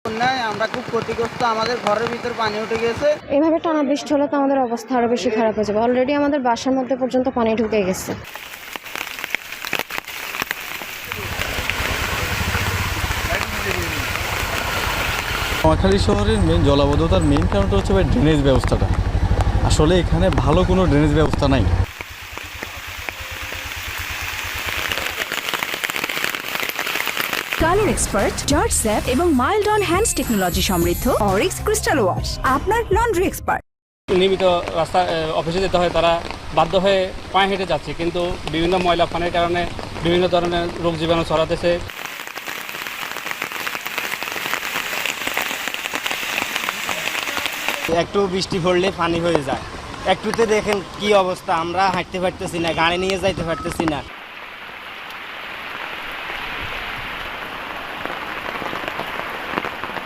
বন্যায় আমরা খুব ক্ষতিগ্রস্ত, আমাদের ঘরের ভিতর পানি উঠে গেছে। এভাবে টানা বৃষ্টি হলে তো আমাদের অবস্থা আরো বেশি খারাপ হয়ে যাবে। অলরেডি আমাদের বাসার মধ্যে পর্যন্ত পানি ঢুকে গেছে। নোয়াখালী শহরের মেন জলাবদ্ধতার মেন কারণটা হচ্ছে ড্রেনেজ ব্যবস্থাটা। আসলে এখানে ভালো কোনো ড্রেনেজ ব্যবস্থা নাই। কালার এক্সপার্ট, জর্জ স্যাপ এবং মাইল্ড অন হ্যান্ডস টেকনোলজি সমৃদ্ধ অরিক্স ক্রিস্টাল ওয়াশ আপনার লন্ড্রি এক্সপার্ট। নিয়মিত রাস্তা অফিসে যেতে হয়, তারা বাধ্য হয়ে পায়ে হেঁটে যাচ্ছে, কিন্তু বিভিন্ন ময়লা পানির কারণে বিভিন্ন ধরনের রোগ জীবাণু ছড়াতেছে। একটু বৃষ্টি পড়লে পানি হয়ে যায়। একটুতে দেখেন কি অবস্থা, আমরা হাঁটতে পারতেছি না, গাড়ি নিয়ে যাইতে পারতেছি না।